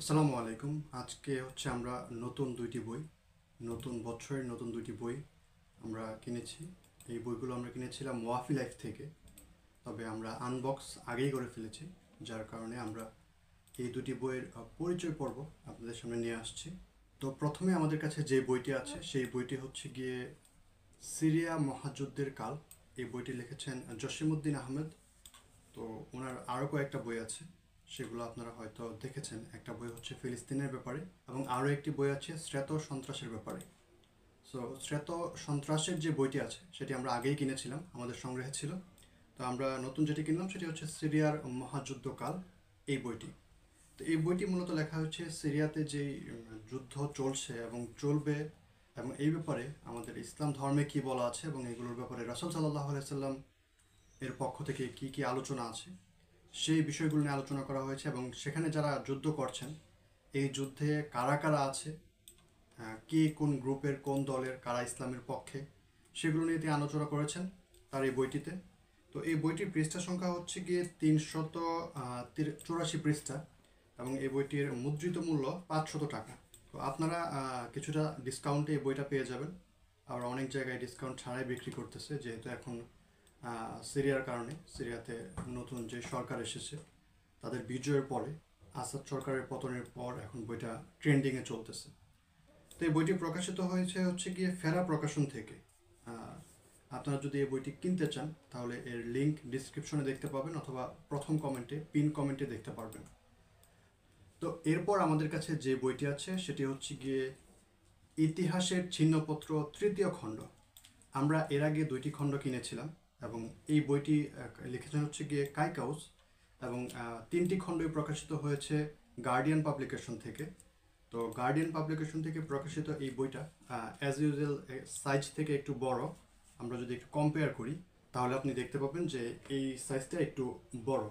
আসসালামু আলাইকুম। আজকে হচ্ছে আমরা নতুন বছরের নতুন দুইটি বই আমরা কিনেছি। এই বইগুলো আমরা কিনেছিলাম ওয়াফি লাইফ থেকে, তবে আমরা আনবক্স আগেই করে ফেলেছি, যার কারণে আমরা এই দুটি বইয়ের পরিচয় পর্ব আপনাদের সামনে নিয়ে আসছি। তো প্রথমে আমাদের কাছে যে বইটি আছে সেই বইটি হচ্ছে গিয়ে সিরিয়া মহাযুদ্ধের কাল। এই বইটি লিখেছেন জসিমউদ্দিন আহমেদ। তো ওনার আরও কয়েকটা বই আছে, সেগুলো আপনারা হয়তো দেখেছেন। একটা বই হচ্ছে ফিলিস্তিনের ব্যাপারে এবং আরও একটি বই আছে শ্রেত সন্ত্রাসের ব্যাপারে। সো শ্রেত সন্ত্রাসের যে বইটি আছে সেটি আমরা আগেই কিনেছিলাম, আমাদের সংগ্রহে ছিল। তো আমরা নতুন যেটি কিনলাম সেটি হচ্ছে সিরিয়ার মহাযুদ্ধকাল, এই বইটি। তো এই বইটি মূলত লেখা হচ্ছে সিরিয়াতে যেই যুদ্ধ চলছে এবং চলবে, এবং এই ব্যাপারে আমাদের ইসলাম ধর্মে কী বলা আছে এবং এগুলোর ব্যাপারে রাসূল সাল্লাল্লাহু আলাইহি সাল্লাম এর পক্ষ থেকে কি কি আলোচনা আছে সেই বিষয়গুলো নিয়ে আলোচনা করা হয়েছে। এবং সেখানে যারা যুদ্ধ করছেন, এই যুদ্ধে কারা কারা আছে, কে কোন গ্রুপের কোন দলের, কারা ইসলামের পক্ষে, সেগুলো নিয়ে তিনি আলোচনা করেছেন তার এই বইটিতে। তো এই বইটির পৃষ্ঠা সংখ্যা হচ্ছে গিয়ে 384 পৃষ্ঠা এবং এই বইটির মুদ্রিত মূল্য 500 টাকা। তো আপনারা কিছুটা ডিসকাউন্টে এই বইটা পেয়ে যাবেন। আর অনেক জায়গায় ডিসকাউন্ট ছাড়াই বিক্রি করতেছে, যেহেতু এখন সিরিয়ার কারণে, সিরিয়াতে নতুন যে সরকার এসেছে তাদের বিজয়ের পরে, আসাদ সরকারের পতনের পর এখন বইটা ট্রেন্ডিংয়ে চলতেছে। তো এই বইটি প্রকাশিত হয়েছে হচ্ছে গিয়ে ফেরা প্রকাশন থেকে। আপনারা যদি এই বইটি কিনতে চান তাহলে এর লিঙ্ক ডিসক্রিপশনে দেখতে পাবেন, অথবা প্রথম কমেন্টে, পিন কমেন্টে দেখতে পারবেন। তো এরপর আমাদের কাছে যে বইটি আছে সেটি হচ্ছে গিয়ে ইতিহাসের ছিন্নপত্র তৃতীয় খণ্ড। আমরা এর আগে দুইটি খণ্ড কিনেছিলাম এবং এই বইটি লিখেছেন হচ্ছে গিয়ে কাইকাউস, এবং তিনটি খণ্ডই প্রকাশিত হয়েছে গার্ডিয়ান পাবলিকেশন থেকে। তো গার্ডিয়ান পাবলিকেশন থেকে প্রকাশিত এই বইটা অ্যাজ ইউজুয়াল সাইজ থেকে একটু বড়। আমরা যদি একটু কম্পেয়ার করি তাহলে আপনি দেখতে পাবেন যে এই সাইজটা একটু বড়।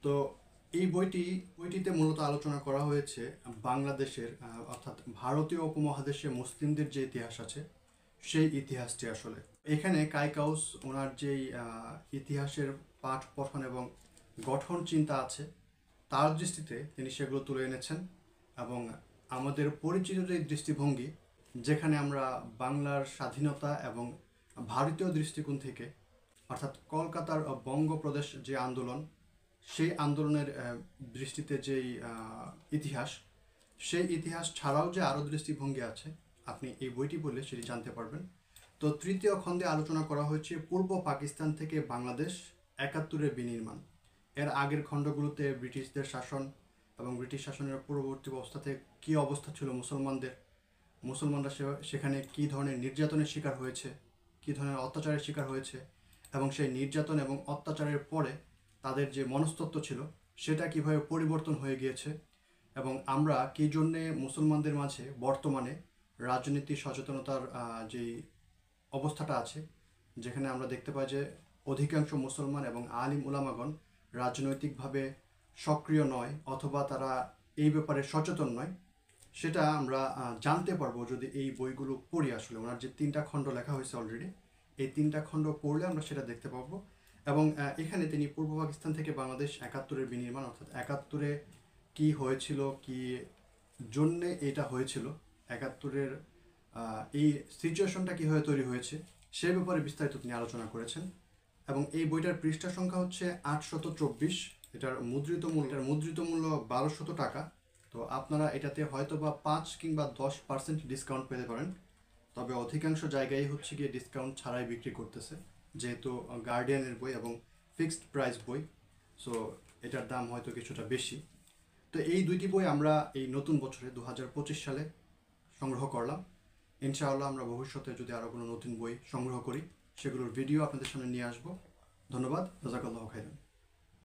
তো এই বইটিতে মূলত আলোচনা করা হয়েছে বাংলাদেশের, অর্থাৎ ভারতীয় উপমহাদেশে মুসলিমদের যে ইতিহাস আছে সেই ইতিহাসটি। আসলে এখানে কাইকাউস ওনার যেই ইতিহাসের পাঠ পঠন এবং গঠন চিন্তা আছে তার দৃষ্টিতে তিনি সেগুলো তুলে এনেছেন। এবং আমাদের পরিচিত যে দৃষ্টিভঙ্গি, যেখানে আমরা বাংলার স্বাধীনতা এবং ভারতীয় দৃষ্টিকোণ থেকে, অর্থাৎ কলকাতার বঙ্গপ্রদেশ যে আন্দোলন, সেই আন্দোলনের দৃষ্টিতে যেই ইতিহাস, সেই ইতিহাস ছাড়াও যে আরও দৃষ্টিভঙ্গি আছে, আপনি এই বইটি পড়লে সেটি জানতে পারবেন। তো তৃতীয় খণ্ডে আলোচনা করা হয়েছে পূর্ব পাকিস্তান থেকে বাংলাদেশ ৭১-এর বিনির্মাণ। এর আগের খণ্ডগুলোতে ব্রিটিশদের শাসন এবং ব্রিটিশ শাসনের পূর্ববর্তী অবস্থাতে কী অবস্থা ছিল মুসলমানরা সেখানে কী ধরনের নির্যাতনের শিকার হয়েছে, কী ধরনের অত্যাচারের শিকার হয়েছে, এবং সেই নির্যাতন এবং অত্যাচারের পরে তাদের যে মনস্তত্ত্ব ছিল সেটা কীভাবে পরিবর্তন হয়ে গিয়েছে, এবং আমরা কী জন্যে মুসলমানদের মাঝে বর্তমানে রাজনীতি সচেতনতার যেই অবস্থাটা আছে, যেখানে আমরা দেখতে পাই যে অধিকাংশ মুসলমান এবং আলিম উলামাগণ রাজনৈতিকভাবে সক্রিয় নয়, অথবা তারা এই ব্যাপারে সচেতন নয়, সেটা আমরা জানতে পারবো যদি এই বইগুলো পড়ি। আসলে ওনার যে 3টা খণ্ড লেখা হয়েছে অলরেডি, এই 3টা খণ্ড পড়লে আমরা সেটা দেখতে পাবো। এবং এখানে তিনি পূর্ব পাকিস্তান থেকে বাংলাদেশ ৭১-এর বিনির্মাণ, অর্থাৎ ৭১-এ কী হয়েছিল, কী জন্যে এটা হয়েছিল, ৭১-এর এই সিচুয়েশনটা কীভাবে তৈরি হয়েছে সে ব্যাপারে বিস্তারিত তিনি আলোচনা করেছেন। এবং এই বইটার পৃষ্ঠা সংখ্যা হচ্ছে ৮২৪। এটার মুদ্রিত মূল্য ১২০০ টাকা। তো আপনারা এটাতে হয়তো বা 5 কিংবা 10% ডিসকাউন্ট পেতে পারেন, তবে অধিকাংশ জায়গায় হচ্ছে গিয়ে ডিসকাউন্ট ছাড়াই বিক্রি করতেছে, যেহেতু গার্ডিয়ানের বই এবং ফিক্সড প্রাইস বই, সো এটার দাম হয়তো কিছুটা বেশি। তো এই দুইটি বই আমরা এই নতুন বছরে ২০২৫ সালে সংগ্রহ করলাম। ইনশাআল্লাহ আমরা ভবিষ্যতে যদি আরও কোনো নতুন বই সংগ্রহ করি সেগুলোর ভিডিও আপনাদের সামনে নিয়ে আসবো। ধন্যবাদ। জাযাকাল্লাহু খাইরান।